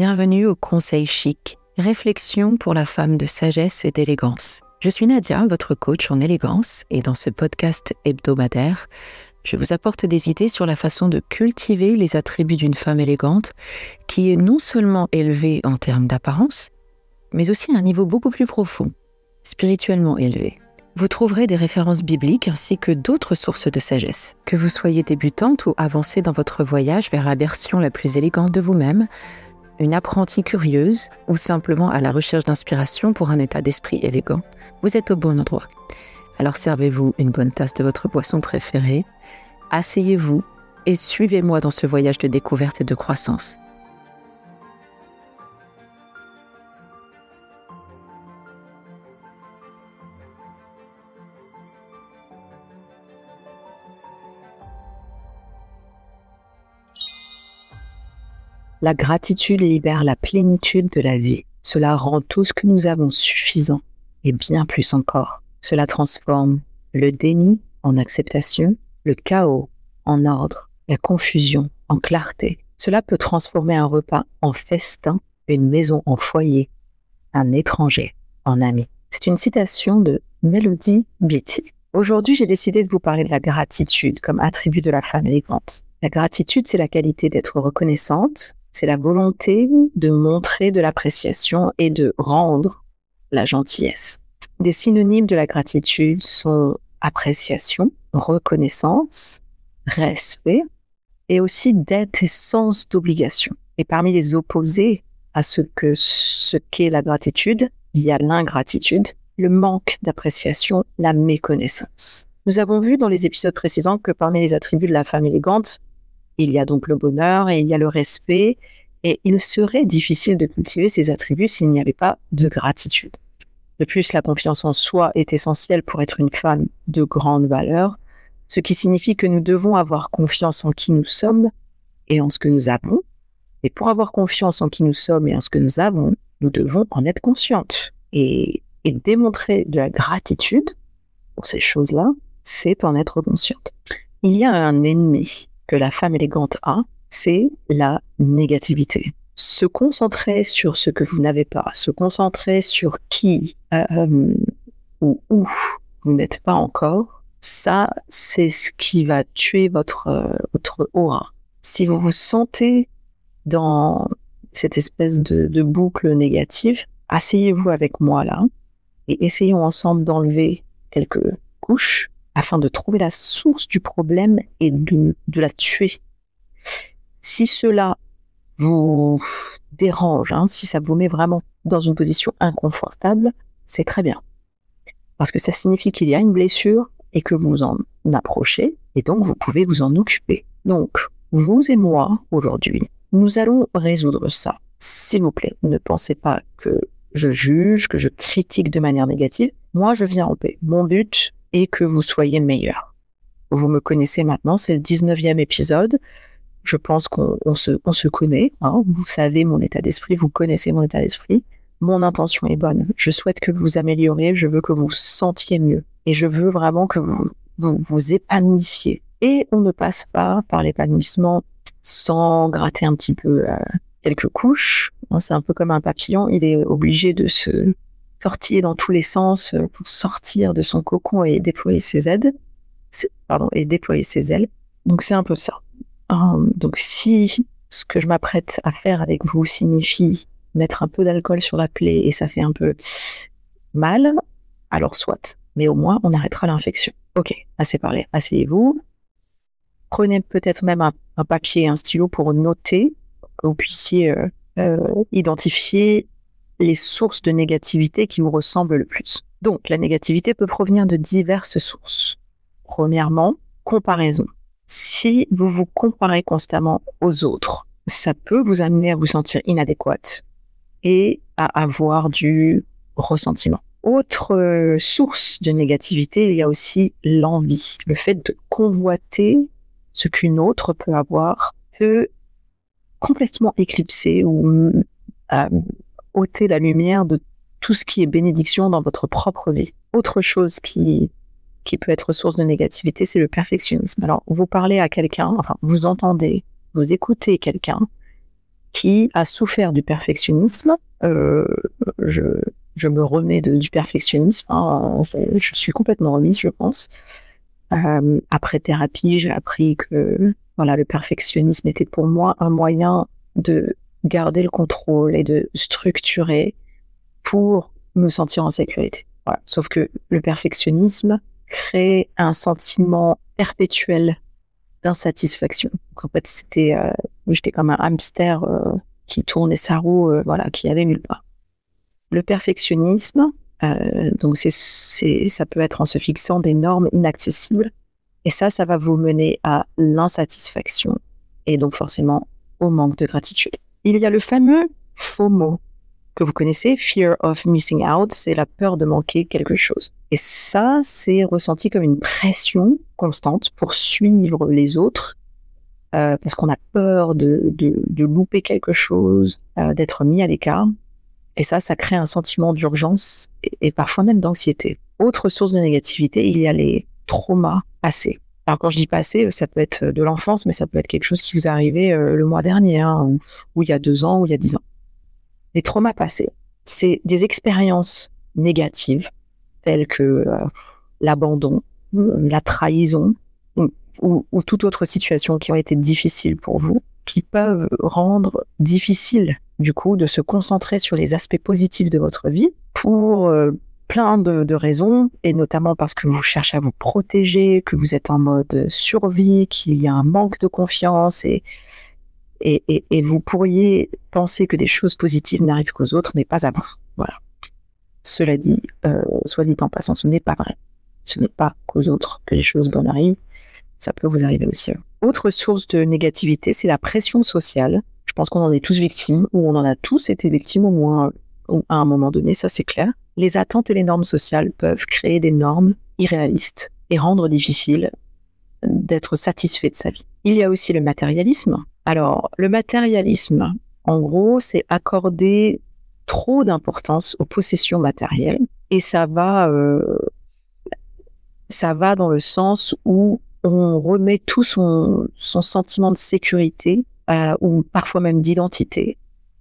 Bienvenue au Conseil Chic, réflexion pour la femme de sagesse et d'élégance. Je suis Nadia, votre coach en élégance, et dans ce podcast hebdomadaire, je vous apporte des idées sur la façon de cultiver les attributs d'une femme élégante qui est non seulement élevée en termes d'apparence, mais aussi à un niveau beaucoup plus profond, spirituellement élevé. Vous trouverez des références bibliques ainsi que d'autres sources de sagesse. Que vous soyez débutante ou avancée dans votre voyage vers la version la plus élégante de vous-même, une apprentie curieuse ou simplement à la recherche d'inspiration pour un état d'esprit élégant, vous êtes au bon endroit. Alors servez-vous une bonne tasse de votre boisson préférée, asseyez-vous et suivez-moi dans ce voyage de découverte et de croissance. La gratitude libère la plénitude de la vie. Cela rend tout ce que nous avons suffisant et bien plus encore. Cela transforme le déni en acceptation, le chaos en ordre, la confusion en clarté. Cela peut transformer un repas en festin, une maison en foyer, un étranger en ami. C'est une citation de Melody Beattie. Aujourd'hui, j'ai décidé de vous parler de la gratitude comme attribut de la femme élégante. La gratitude, c'est la qualité d'être reconnaissante, c'est la volonté de montrer de l'appréciation et de rendre la gentillesse. Des synonymes de la gratitude sont appréciation, reconnaissance, respect et aussi dette et sens d'obligation. Et parmi les opposés à ce qu'est la gratitude, il y a l'ingratitude, le manque d'appréciation, la méconnaissance. Nous avons vu dans les épisodes précédents que parmi les attributs de la femme élégante, il y a donc le bonheur et il y a le respect, et il serait difficile de cultiver ces attributs s'il n'y avait pas de gratitude. De plus, la confiance en soi est essentielle pour être une femme de grande valeur, ce qui signifie que nous devons avoir confiance en qui nous sommes et en ce que nous avons. Et pour avoir confiance en qui nous sommes et en ce que nous avons, nous devons en être conscientes. Et démontrer de la gratitude pour ces choses-là, c'est en être consciente. Il y a un ennemi que la femme élégante a, c'est la négativité. Se concentrer sur ce que vous n'avez pas, se concentrer sur qui ou où vous n'êtes pas encore, ça, c'est ce qui va tuer votre aura. Si vous vous sentez dans cette espèce de boucle négative, asseyez-vous avec moi là et essayons ensemble d'enlever quelques couches afin de trouver la source du problème et de la tuer. Si cela vous dérange, si ça vous met vraiment dans une position inconfortable, c'est très bien. Parce que ça signifie qu'il y a une blessure et que vous en approchez, et donc vous pouvez vous en occuper. Donc, vous et moi, aujourd'hui, nous allons résoudre ça. S'il vous plaît, ne pensez pas que je juge, que je critique de manière négative. Moi, je viens en paix. Mon but est que vous soyez meilleur. Vous me connaissez maintenant, c'est le 19e épisode. Je pense qu'on se connaît. Vous savez mon état d'esprit, vous connaissez mon état d'esprit. Mon intention est bonne. Je souhaite que vous amélioriez, je veux que vous vous sentiez mieux. Et je veux vraiment que vous épanouissiez. Et on ne passe pas par l'épanouissement sans gratter un petit peu quelques couches. C'est un peu comme un papillon, il est obligé de se sortir dans tous les sens pour sortir de son cocon et déployer ses ailes. Donc c'est un peu ça. Donc si ce que je m'apprête à faire avec vous signifie mettre un peu d'alcool sur la plaie et ça fait un peu mal, alors soit. Mais au moins on arrêtera l'infection. Ok, assez parlé. Asseyez-vous. Prenez peut-être même un papier et un stylo pour noter, que vous puissiez identifier les sources de négativité qui vous ressemblent le plus. Donc, la négativité peut provenir de diverses sources. Premièrement, comparaison. Si vous vous comparez constamment aux autres, ça peut vous amener à vous sentir inadéquate et à avoir du ressentiment. Autre source de négativité, il y a aussi l'envie. Le fait de convoiter ce qu'une autre peut avoir peut complètement éclipser ou ôter la lumière de tout ce qui est bénédiction dans votre propre vie. Autre chose qui peut être source de négativité, c'est le perfectionnisme. Alors, vous parlez à quelqu'un, vous entendez, vous écoutez quelqu'un, qui a souffert du perfectionnisme. Je me remets du perfectionnisme. Hein, je suis complètement remise, je pense. Après thérapie, j'ai appris que voilà, le perfectionnisme était pour moi un moyen de garder le contrôle et de structurer pour me sentir en sécurité. Voilà. Sauf que le perfectionnisme crée un sentiment perpétuel d'insatisfaction. Donc, en fait, j'étais comme un hamster qui tournait sa roue, voilà, qui allait nulle part. Le perfectionnisme, donc ça peut être en se fixant des normes inaccessibles, et ça va vous mener à l'insatisfaction et donc forcément au manque de gratitude. Il y a le fameux FOMO que vous connaissez, Fear of Missing Out, c'est la peur de manquer quelque chose. Et ça, c'est ressenti comme une pression constante pour suivre les autres, parce qu'on a peur de louper quelque chose, d'être mis à l'écart. Et ça crée un sentiment d'urgence et parfois même d'anxiété. Autre source de négativité, il y a les traumas passés. Alors quand je dis passé, ça peut être de l'enfance, mais ça peut être quelque chose qui vous est arrivé le mois dernier, hein, ou il y a 2 ans, ou il y a 10 ans. Les traumas passés, c'est des expériences négatives, telles que l'abandon, la trahison, ou toute autre situation qui ont été difficiles pour vous, qui peuvent rendre difficile, du coup, de se concentrer sur les aspects positifs de votre vie pour plein de raisons, et notamment parce que vous cherchez à vous protéger, que vous êtes en mode survie, qu'il y a un manque de confiance, et vous pourriez penser que des choses positives n'arrivent qu'aux autres, mais pas à vous. Voilà. Cela dit, soit dit en passant, ce n'est pas vrai. Ce n'est pas qu'aux autres que les choses bonnes arrivent. Ça peut vous arriver aussi. Autre source de négativité, c'est la pression sociale. Je pense qu'on en est tous victimes, ou on en a tous été victimes au moins à un moment donné, ça c'est clair. Les attentes et les normes sociales peuvent créer des normes irréalistes et rendre difficile d'être satisfait de sa vie. Il y a aussi le matérialisme. Alors, le matérialisme, en gros, c'est accorder trop d'importance aux possessions matérielles, et ça va dans le sens où on remet tout son sentiment de sécurité ou parfois même d'identité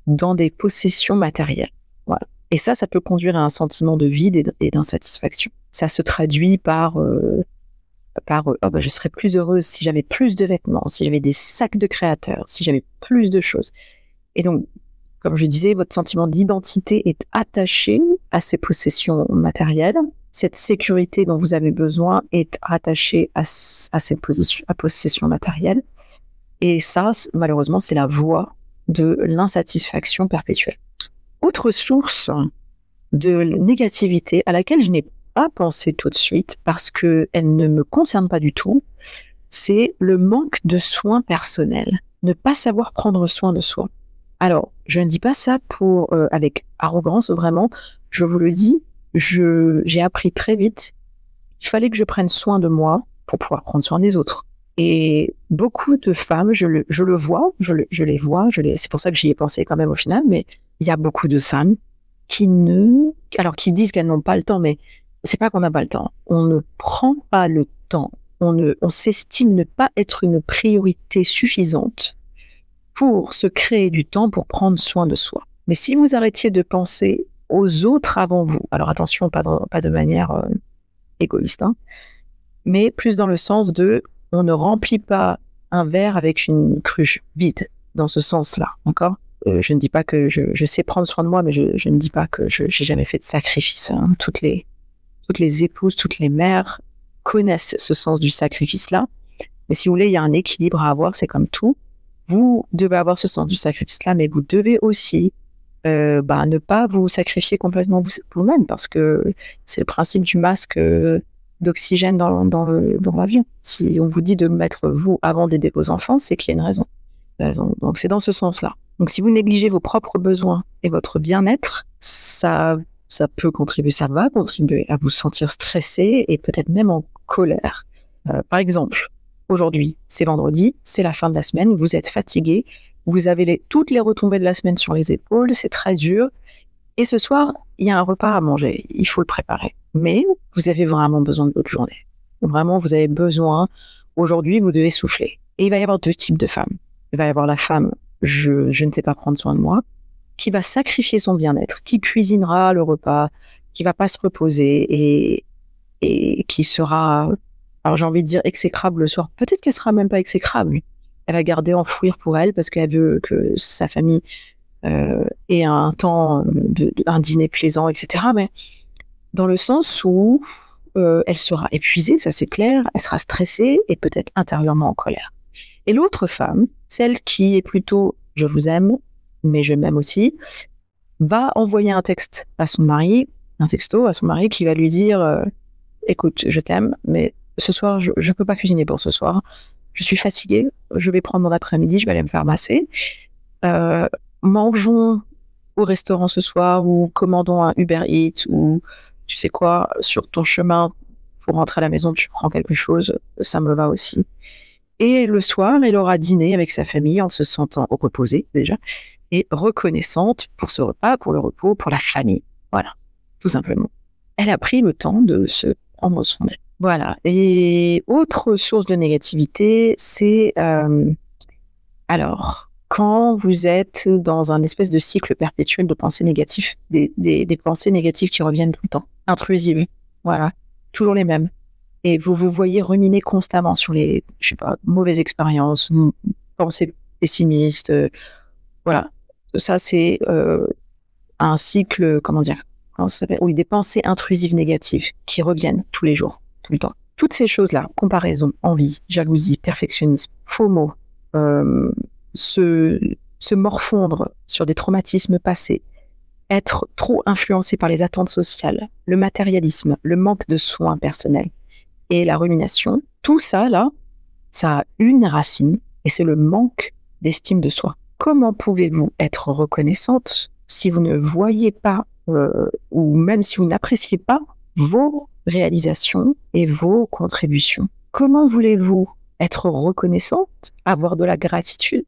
dans des possessions matérielles. Voilà. Et ça peut conduire à un sentiment de vide et d'insatisfaction. Ça se traduit par je serais plus heureuse si j'avais plus de vêtements, si j'avais des sacs de créateurs, si j'avais plus de choses. Et donc, comme je disais, votre sentiment d'identité est attaché à ces possessions matérielles. Cette sécurité dont vous avez besoin est attachée à ces possessions matérielles. Et ça, malheureusement, c'est la voie de l'insatisfaction perpétuelle. Autre source de négativité à laquelle je n'ai pas pensé tout de suite parce qu'elle ne me concerne pas du tout, c'est le manque de soins personnels. Ne pas savoir prendre soin de soi. Alors, je ne dis pas ça avec arrogance, vraiment. Je vous le dis, j'ai appris très vite, il fallait que je prenne soin de moi pour pouvoir prendre soin des autres. Et beaucoup de femmes, je les vois, c'est pour ça que j'y ai pensé quand même au final, mais il y a beaucoup de femmes qui disent qu'elles n'ont pas le temps, mais c'est pas qu'on n'a pas le temps. On ne prend pas le temps. On s'estime ne pas être une priorité suffisante pour se créer du temps pour prendre soin de soi. Mais si vous arrêtiez de penser aux autres avant vous, alors attention, pas de manière égoïste, hein, mais plus dans le sens de on ne remplit pas un verre avec une cruche vide, dans ce sens-là, d'accord ? Je ne dis pas que je sais prendre soin de moi, mais je ne dis pas que j'ai jamais fait de sacrifice. Hein. Toutes les épouses, toutes les mères connaissent ce sens du sacrifice-là. Mais si vous voulez, il y a un équilibre à avoir, c'est comme tout. Vous devez avoir ce sens du sacrifice-là, mais vous devez aussi ne pas vous sacrifier complètement vous-même, parce que c'est le principe du masque d'oxygène dans l'avion. Si on vous dit de mettre vous avant d'aider vos enfants, c'est qu'il y a une raison. Donc c'est dans ce sens-là. Donc si vous négligez vos propres besoins et votre bien-être, ça peut contribuer, ça va contribuer à vous sentir stressé et peut-être même en colère. Par exemple, aujourd'hui, c'est vendredi, c'est la fin de la semaine, vous êtes fatigué, vous avez toutes les retombées de la semaine sur les épaules, c'est très dur. Et ce soir, il y a un repas à manger, il faut le préparer. Mais vous avez vraiment besoin de votre journée. Vraiment, vous avez besoin, aujourd'hui, vous devez souffler. Et il va y avoir 2 types de femmes. Il va y avoir la femme je ne sais pas prendre soin de moi, qui va sacrifier son bien-être, qui cuisinera le repas, qui va pas se reposer et qui sera, alors j'ai envie de dire exécrable le soir. Peut-être qu'elle sera même pas exécrable. Elle va garder enfouir pour elle parce qu'elle veut que sa famille ait un temps, un dîner plaisant, etc. Mais dans le sens où elle sera épuisée, ça c'est clair, elle sera stressée et peut-être intérieurement en colère. Et l'autre femme, celle qui est plutôt « je vous aime, mais je m'aime aussi », va envoyer un texte à son mari, un texto à son mari qui va lui dire écoute, je t'aime, mais ce soir, je ne peux pas cuisiner pour ce soir. Je suis fatiguée, je vais prendre mon après-midi, je vais aller me faire masser. Mangeons au restaurant ce soir ou commandons un Uber Eats ou tu sais quoi, sur ton chemin pour rentrer à la maison, tu prends quelque chose, ça me va aussi. Et le soir, elle aura dîné avec sa famille en se sentant reposée déjà et reconnaissante pour ce repas, pour le repos, pour la famille. Voilà, tout simplement. Elle a pris le temps de se prendre soin d'elle. Voilà. Et autre source de négativité, c'est alors quand vous êtes dans un espèce de cycle perpétuel de pensées négatives, des pensées négatives qui reviennent tout le temps, intrusives, voilà, toujours les mêmes. Et vous vous voyez ruminer constamment sur les, je sais pas, mauvaises expériences, pensées pessimistes, voilà. Ça, c'est un cycle, comment dire, comment ça s'appelle ? Oui, des pensées intrusives négatives qui reviennent tous les jours, tout le temps. Toutes ces choses-là, comparaison, envie, jalousie, perfectionnisme, faux mots, se morfondre sur des traumatismes passés, être trop influencé par les attentes sociales, le matérialisme, le manque de soins personnels et la rumination, tout ça, là, ça a une racine et c'est le manque d'estime de soi. Comment pouvez-vous être reconnaissante si vous ne voyez pas ou même si vous n'appréciez pas vos réalisations et vos contributions? Comment voulez-vous être reconnaissante, avoir de la gratitude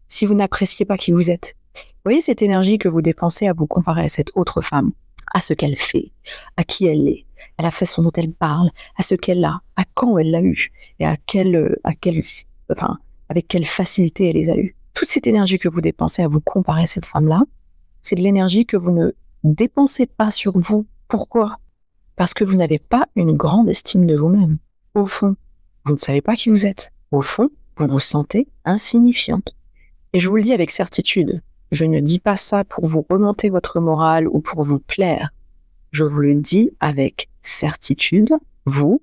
si vous n'appréciez pas qui vous êtes? Vous voyez cette énergie que vous dépensez à vous comparer à cette autre femme, à ce qu'elle fait, à qui elle est, à la façon dont elle parle, à ce qu'elle a, à quand elle l'a eu et avec quelle facilité elle les a eus. Toute cette énergie que vous dépensez à vous comparer à cette femme-là, c'est de l'énergie que vous ne dépensez pas sur vous. Pourquoi ? Parce que vous n'avez pas une grande estime de vous-même. Au fond, vous ne savez pas qui vous êtes. Au fond, vous vous sentez insignifiante. Et je vous le dis avec certitude, je ne dis pas ça pour vous remonter votre morale ou pour vous plaire. Je vous le dis avec certitude, vous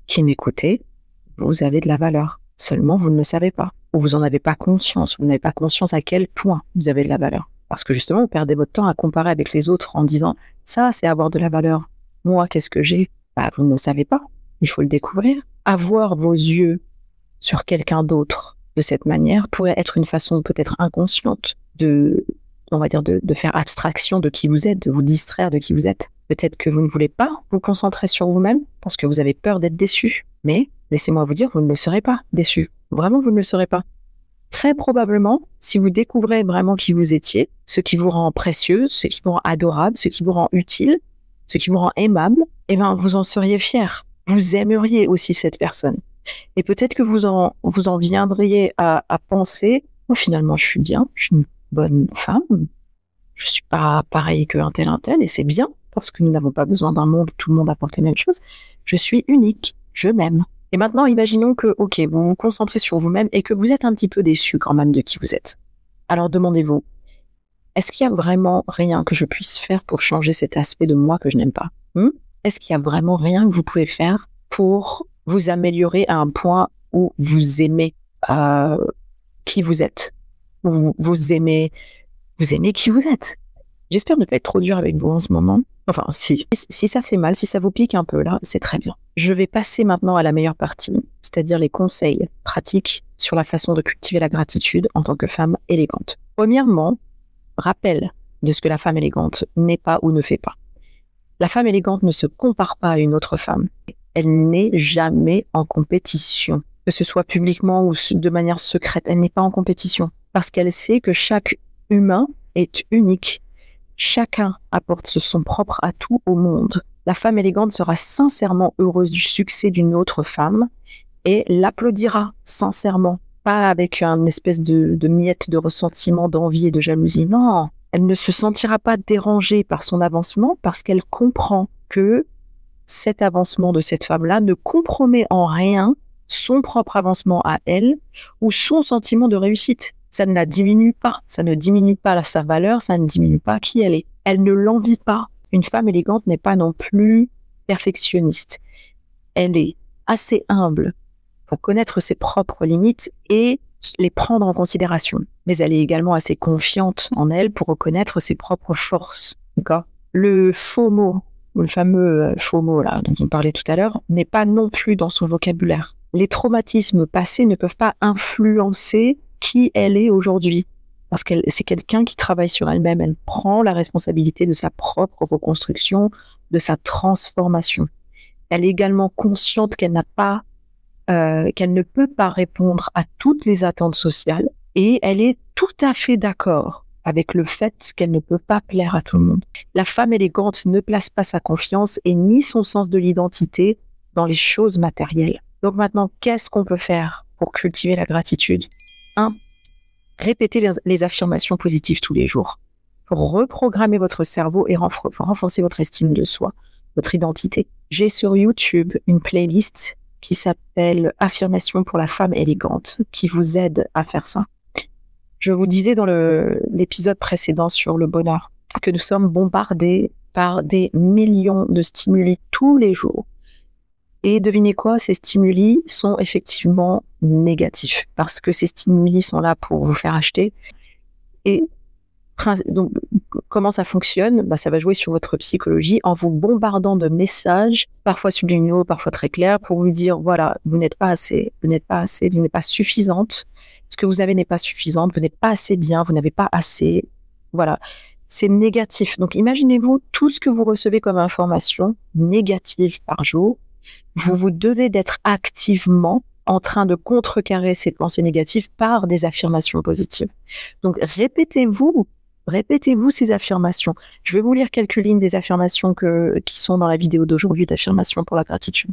qui m'écoutez, vous avez de la valeur. Seulement, vous ne le savez pas. Ou vous n'en avez pas conscience. Vous n'avez pas conscience à quel point vous avez de la valeur. Parce que justement, vous perdez votre temps à comparer avec les autres en disant « ça, c'est avoir de la valeur. Moi, qu'est-ce que j'ai ?» Vous ne le savez pas. Il faut le découvrir. Avoir vos yeux sur quelqu'un d'autre de cette manière pourrait être une façon peut-être inconsciente de faire abstraction de qui vous êtes, de vous distraire de qui vous êtes. Peut-être que vous ne voulez pas vous concentrer sur vous-même parce que vous avez peur d'être déçu. Mais laissez-moi vous dire, vous ne le serez pas déçu. Vraiment, vous ne le serez pas. Très probablement, si vous découvrez vraiment qui vous étiez, ce qui vous rend précieux, ce qui vous rend adorable, ce qui vous rend utile, ce qui vous rend aimable, vous en seriez fier. Vous aimeriez aussi cette personne. Et peut-être que vous en viendriez à penser, finalement, je suis bien, je suis une bonne femme, je suis pas pareil qu'un tel, et c'est bien, parce que nous n'avons pas besoin d'un monde où tout le monde apporte les mêmes choses. Je suis unique, je m'aime. Et maintenant, imaginons que, vous vous concentrez sur vous-même et que vous êtes un petit peu déçu quand même de qui vous êtes. Alors demandez-vous, est-ce qu'il y a vraiment rien que je puisse faire pour changer cet aspect de moi que je n'aime pas ? Est-ce qu'il y a vraiment rien que vous pouvez faire pour vous améliorer à un point où vous aimez qui vous êtes ? Vous aimez qui vous êtes. J'espère ne pas être trop dur avec vous en ce moment. Enfin, si ça fait mal, si ça vous pique un peu là, c'est très bien. Je vais passer maintenant à la meilleure partie, c'est-à-dire les conseils pratiques sur la façon de cultiver la gratitude en tant que femme élégante. Premièrement, rappel de ce que la femme élégante n'est pas ou ne fait pas. La femme élégante ne se compare pas à une autre femme. Elle n'est jamais en compétition, que ce soit publiquement ou de manière secrète. Elle n'est pas en compétition parce qu'elle sait que chaque humain est unique. Chacun apporte son propre atout au monde. La femme élégante sera sincèrement heureuse du succès d'une autre femme et l'applaudira sincèrement pas avec un espèce de miette de ressentiment, d'envie et de jalousie. Non, elle ne se sentira pas dérangée par son avancement parce qu'elle comprend que cet avancement de cette femme-là ne compromet en rien son propre avancement à elle ou son sentiment de réussite. Ça ne la diminue pas, ça ne diminue pas sa valeur, ça ne diminue pas qui elle est. Elle ne l'envie pas. Une femme élégante n'est pas non plus perfectionniste. Elle est assez humble pour connaître ses propres limites et les prendre en considération. Mais elle est également assez confiante en elle pour reconnaître ses propres forces. D'accord ? Le FOMO, ou le fameux FOMO là, dont on parlait tout à l'heure, n'est pas non plus dans son vocabulaire. Les traumatismes passés ne peuvent pas influencer qui elle est aujourd'hui. Parce que c'est quelqu'un qui travaille sur elle-même. Elle prend la responsabilité de sa propre reconstruction, de sa transformation. Elle est également consciente qu'elle qu'elle ne peut pas répondre à toutes les attentes sociales et elle est tout à fait d'accord avec le fait qu'elle ne peut pas plaire à tout le monde. La femme élégante ne place pas sa confiance et ni son sens de l'identité dans les choses matérielles. Donc maintenant, qu'est-ce qu'on peut faire pour cultiver la gratitude ? 1. Répétez les affirmations positives tous les jours pour reprogrammer votre cerveau et renforcer votre estime de soi, votre identité. J'ai sur YouTube une playlist qui s'appelle « Affirmations pour la femme élégante » qui vous aide à faire ça. Je vous disais dans l'épisode précédent sur le bonheur que nous sommes bombardés par des millions de stimuli tous les jours. Et devinez quoi, ces stimuli sont effectivement négatifs parce que ces stimuli sont là pour vous faire acheter. Et donc, comment ça fonctionne ? Ça va jouer sur votre psychologie en vous bombardant de messages, parfois subliminaux, parfois très clairs, pour vous dire, voilà, vous n'êtes pas assez, vous n'êtes pas suffisante. Ce que vous avez n'est pas suffisante, vous n'êtes pas assez bien, vous n'avez pas assez. Voilà, c'est négatif. Donc, imaginez-vous tout ce que vous recevez comme information négative par jour. Vous devez d'être activement en train de contrecarrer ces pensées négatives par des affirmations positives. Donc, répétez-vous ces affirmations. Je vais vous lire quelques lignes des affirmations qui sont dans la vidéo d'aujourd'hui d'affirmations pour la gratitude.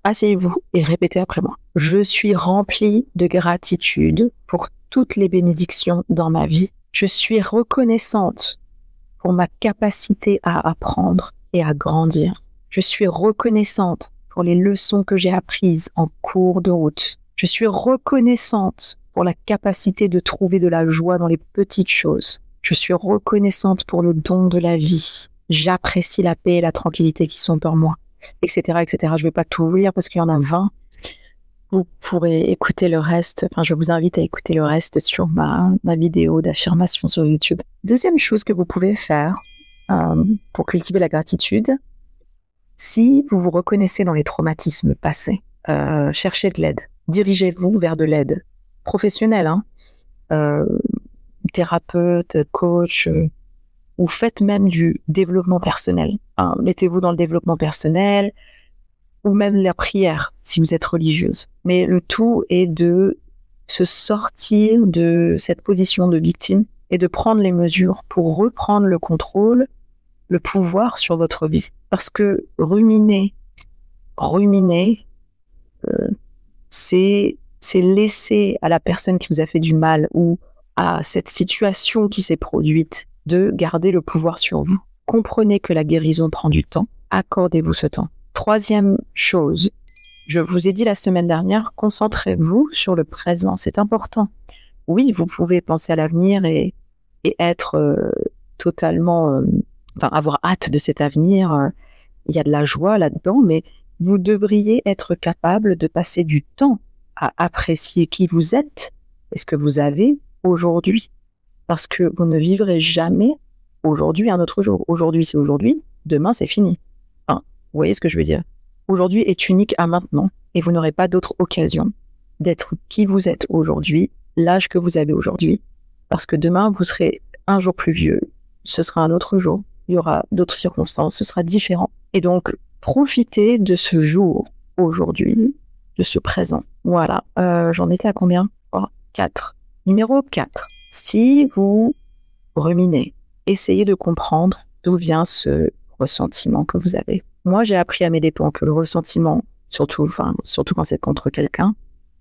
Asseyez-vous et répétez après moi. Je suis remplie de gratitude pour toutes les bénédictions dans ma vie. Je suis reconnaissante pour ma capacité à apprendre et à grandir. Je suis reconnaissante pour les leçons que j'ai apprises en cours de route. Je suis reconnaissante pour la capacité de trouver de la joie dans les petites choses. Je suis reconnaissante pour le don de la vie. J'apprécie la paix et la tranquillité qui sont en moi, etc., etc. Je ne vais pas tout vous lire parce qu'il y en a 20. Vous pourrez écouter le reste. Je vous invite à écouter le reste sur ma vidéo d'affirmation sur YouTube. Deuxième chose que vous pouvez faire pour cultiver la gratitude, si vous vous reconnaissez dans les traumatismes passés, cherchez de l'aide. Dirigez-vous vers de l'aide professionnelle, thérapeute, coach, ou faites même du développement personnel. Mettez-vous dans le développement personnel ou même la prière si vous êtes religieuse. Mais le tout est de se sortir de cette position de victime et de prendre les mesures pour reprendre le contrôle, le pouvoir sur votre vie. Parce que ruminer, c'est laisser à la personne qui vous a fait du mal ou à cette situation qui s'est produite de garder le pouvoir sur vous. Comprenez que la guérison prend du temps. Accordez-vous ce temps. Troisième chose, je vous ai dit la semaine dernière, concentrez-vous sur le présent. C'est important. Oui, vous pouvez penser à l'avenir et être totalement... avoir hâte de cet avenir. Il y a de la joie là-dedans, mais vous devriez être capable de passer du temps à apprécier qui vous êtes et ce que vous avez aujourd'hui. Parce que vous ne vivrez jamais aujourd'hui un autre jour. Aujourd'hui, c'est aujourd'hui. Demain, c'est fini. Vous voyez ce que je veux dire? Aujourd'hui est unique à maintenant et vous n'aurez pas d'autre occasion d'être qui vous êtes aujourd'hui, l'âge que vous avez aujourd'hui. Parce que demain, vous serez un jour plus vieux. Ce sera un autre jour. Il y aura d'autres circonstances. Ce sera différent. Et donc, profitez de ce jour aujourd'hui, de ce présent. Voilà. J'en étais à combien? 4. Numéro 4. Si vous ruminez, essayez de comprendre d'où vient ce ressentiment que vous avez. Moi, j'ai appris à mes dépens que le ressentiment, surtout quand c'est contre quelqu'un,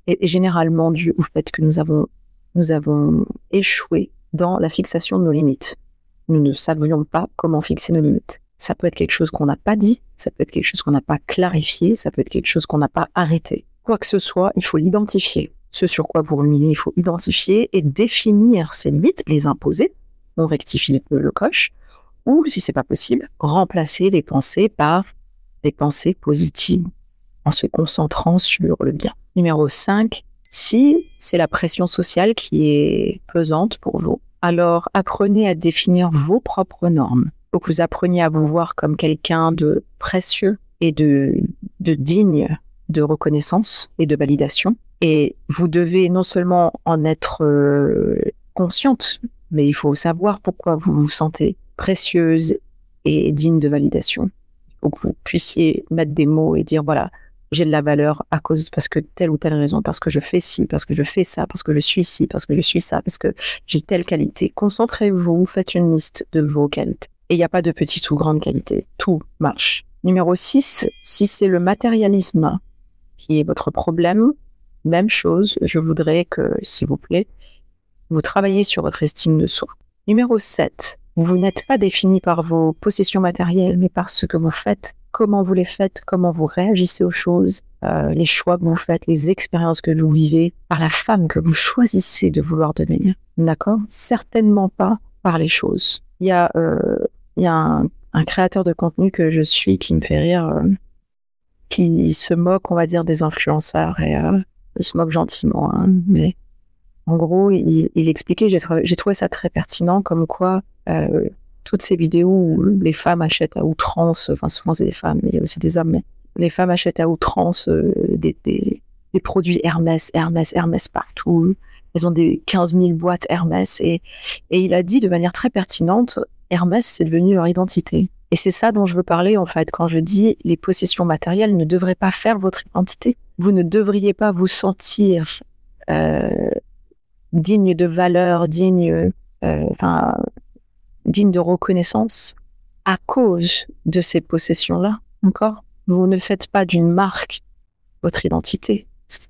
est généralement dû au fait que nous avons échoué dans la fixation de nos limites. Nous ne savions pas comment fixer nos limites. Ça peut être quelque chose qu'on n'a pas dit, ça peut être quelque chose qu'on n'a pas clarifié, ça peut être quelque chose qu'on n'a pas arrêté. Quoi que ce soit, il faut l'identifier. Ce sur quoi vous ruminez, il faut identifier et définir ces limites, les imposer. On rectifie le coche. Ou, si c'est pas possible, remplacer les pensées par des pensées positives en se concentrant sur le bien. Numéro 5, si c'est la pression sociale qui est pesante pour vous, alors apprenez à définir vos propres normes. Il faut que vous appreniez à vous voir comme quelqu'un de précieux et de digne de reconnaissance et de validation. Et vous devez non seulement en être consciente, mais il faut savoir pourquoi vous vous sentez précieuse et digne de validation. Il faut que vous puissiez mettre des mots et dire, voilà, j'ai de la valeur parce que telle ou telle raison, parce que je fais ci, parce que je fais ça, parce que je suis ci, parce que je suis ça, parce que j'ai telle qualité. Concentrez-vous, faites une liste de vos qualités. Et il n'y a pas de petite ou grande qualité, tout marche. Numéro 6, si c'est le matérialisme qui est votre problème, même chose, je voudrais que, s'il vous plaît, vous travaillez sur votre estime de soi. Numéro 7, vous n'êtes pas défini par vos possessions matérielles, mais par ce que vous faites, comment vous les faites, comment vous réagissez aux choses, les choix que vous faites, les expériences que vous vivez, par la femme que vous choisissez de vouloir devenir. D'accord? Certainement pas par les choses. Il y a un créateur de contenu que je suis qui me fait rire, qui se moque, on va dire, des influenceurs et il se moque gentiment, hein, mais en gros, il expliquait, j'ai trouvé ça très pertinent, comme quoi toutes ces vidéos où les femmes achètent à outrance, enfin souvent c'est des femmes, mais il y a aussi des hommes, mais les femmes achètent à outrance des produits Hermès partout, elles ont des 15 000 boîtes Hermès, et il a dit de manière très pertinente, Hermès c'est devenu leur identité. Et c'est ça dont je veux parler en fait, quand je dis les possessions matérielles ne devraient pas faire votre identité. Vous ne devriez pas vous sentir digne de valeur, digne de reconnaissance à cause de ces possessions-là, encore. Vous ne faites pas d'une marque votre identité.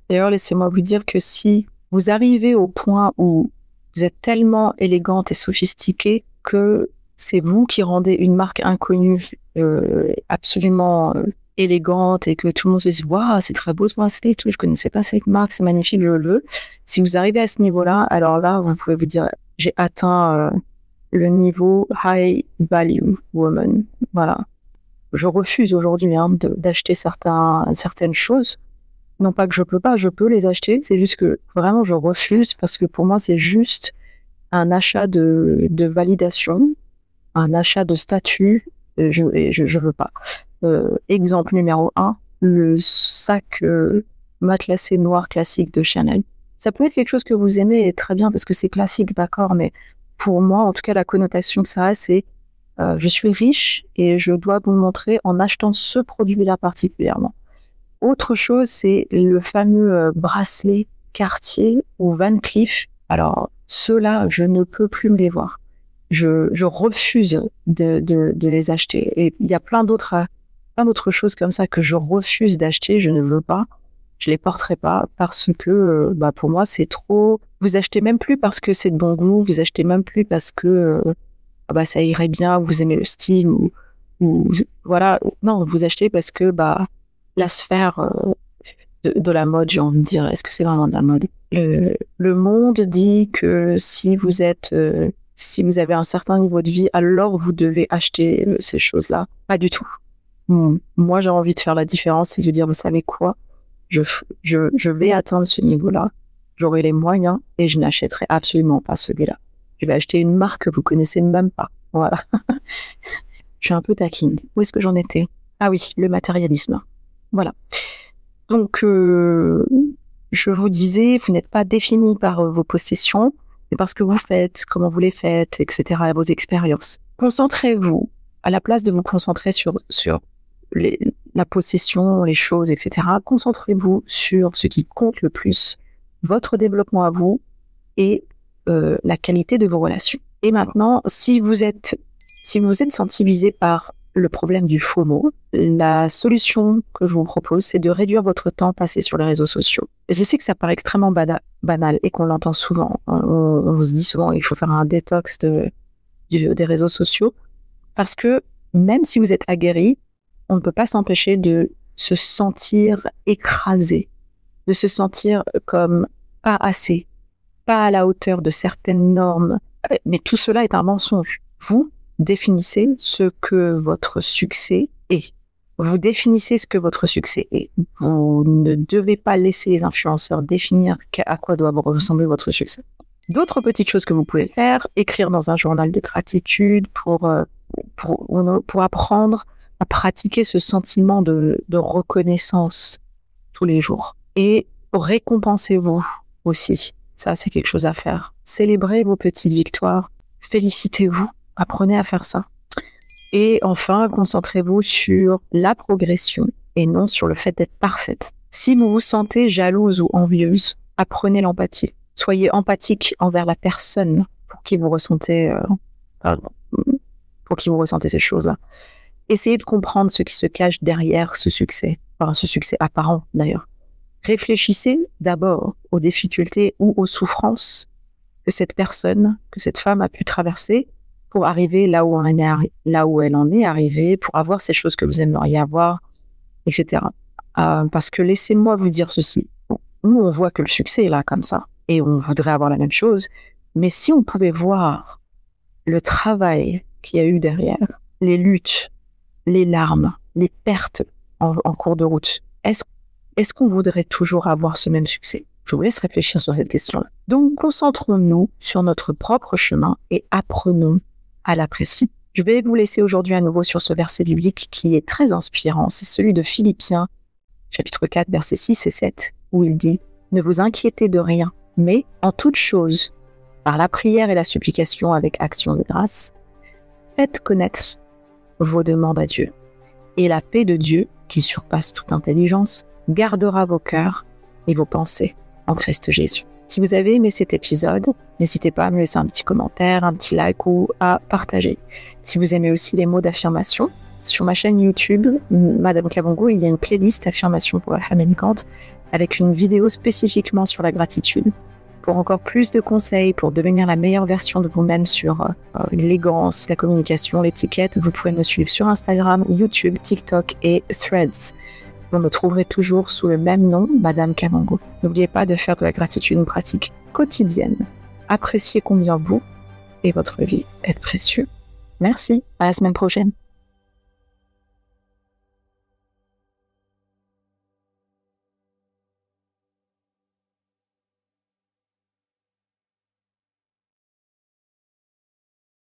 D'ailleurs, laissez-moi vous dire que si vous arrivez au point où vous êtes tellement élégante et sophistiquée que c'est vous qui rendez une marque inconnue absolument élégante et que tout le monde se dit « Waouh, c'est très beau ce bracelet, tout, je connaissais pas cette marque, c'est magnifique, je le veux ». Si vous arrivez à ce niveau-là, alors là, vous pouvez vous dire « J'ai atteint le niveau high value woman ». Voilà. Je refuse aujourd'hui d'acheter certaines choses. Non pas que je peux les acheter, c'est juste que vraiment je refuse parce que pour moi, c'est juste un achat de validation, un achat de statut, je veux pas. Exemple numéro 1, le sac matelassé noir classique de Chanel. Ça peut être quelque chose que vous aimez et très bien parce que c'est classique, d'accord, mais pour moi, en tout cas, la connotation que ça a, c'est je suis riche et je dois vous le montrer en achetant ce produit-là particulièrement. Autre chose, c'est le fameux bracelet Cartier ou Van Cleef. Alors, ceux-là, je ne peux plus me les voir. Je refuse de les acheter. Et il y a plein d'autres choses comme ça que je refuse d'acheter, je ne veux pas. Je les porterai pas parce que, pour moi, c'est trop. Vous achetez même plus parce que c'est de bon goût, vous achetez même plus parce que ça irait bien, vous aimez le style ou voilà. Non, vous achetez parce que la sphère de la mode, j'ai envie de dire, est-ce que c'est vraiment de la mode? Le monde dit que si vous avez un certain niveau de vie, alors vous devez acheter ces choses-là. Pas du tout. Moi, j'ai envie de faire la différence et de dire, vous savez quoi? Je vais atteindre ce niveau-là. J'aurai les moyens et je n'achèterai absolument pas celui-là. Je vais acheter une marque que vous connaissez même pas. Voilà. Je suis un peu taquine. Où est-ce que j'en étais? Ah oui, le matérialisme. Voilà. Donc, je vous disais, vous n'êtes pas défini par vos possessions, mais par ce que vous faites, comment vous les faites, etc., vos expériences. Concentrez-vous, à la place de vous concentrer sur la possession, les choses, etc., concentrez-vous sur ce qui compte le plus, votre développement à vous et la qualité de vos relations. Et maintenant, si vous êtes sensibilisé par le problème du FOMO, la solution que je vous propose, c'est de réduire votre temps passé sur les réseaux sociaux. Et je sais que ça paraît extrêmement banal et qu'on l'entend souvent. On se dit souvent qu'il faut faire un détox des réseaux sociaux parce que même si vous êtes aguerri, on ne peut pas s'empêcher de se sentir écrasé, de se sentir comme pas assez, pas à la hauteur de certaines normes. Mais tout cela est un mensonge. Vous définissez ce que votre succès est. Vous définissez ce que votre succès est. Vous ne devez pas laisser les influenceurs définir à quoi doit ressembler votre succès. D'autres petites choses que vous pouvez faire, écrire dans un journal de gratitude pour apprendre à pratiquer ce sentiment de reconnaissance tous les jours. Et récompensez-vous aussi. Ça, c'est quelque chose à faire. Célébrez vos petites victoires. Félicitez-vous. Apprenez à faire ça. Et enfin, concentrez-vous sur la progression et non sur le fait d'être parfaite. Si vous vous sentez jalouse ou envieuse, apprenez l'empathie. Soyez empathique envers la personne pour qui vous ressentez ces choses-là. Essayez de comprendre ce qui se cache derrière ce succès, enfin ce succès apparent d'ailleurs. Réfléchissez d'abord aux difficultés ou aux souffrances que cette personne, que cette femme a pu traverser pour arriver là où elle en est arrivée, pour avoir ces choses que vous aimeriez avoir, etc. Parce que laissez-moi vous dire ceci. Nous, on voit que le succès est là comme ça et on voudrait avoir la même chose. Mais si on pouvait voir le travail qu'il y a eu derrière, les luttes, les larmes, les pertes en cours de route, est-ce qu'on voudrait toujours avoir ce même succès? Je vous laisse réfléchir sur cette question-là. Donc, concentrons-nous sur notre propre chemin et apprenons à l'apprécier. Je vais vous laisser aujourd'hui à nouveau sur ce verset biblique qui est très inspirant. C'est celui de Philippiens, chapitre 4, versets 6 et 7, où il dit « Ne vous inquiétez de rien, mais en toute chose, par la prière et la supplication avec action de grâce, faites connaître vos demandes à Dieu. Et la paix de Dieu, qui surpasse toute intelligence, gardera vos cœurs et vos pensées en Christ Jésus. » Si vous avez aimé cet épisode, n'hésitez pas à me laisser un petit commentaire, un petit like ou à partager. Si vous aimez aussi les mots d'affirmation, sur ma chaîne YouTube, Madame Kabongo, il y a une playlist affirmation pour la femme élégante avec une vidéo spécifiquement sur la gratitude. Pour encore plus de conseils, pour devenir la meilleure version de vous-même sur l'élégance, la communication, l'étiquette, vous pouvez me suivre sur Instagram, YouTube, TikTok et Threads. Vous me trouverez toujours sous le même nom, Madame Kabongo. N'oubliez pas de faire de la gratitude une pratique quotidienne. Appréciez combien vous et votre vie êtes précieux. Merci, à la semaine prochaine.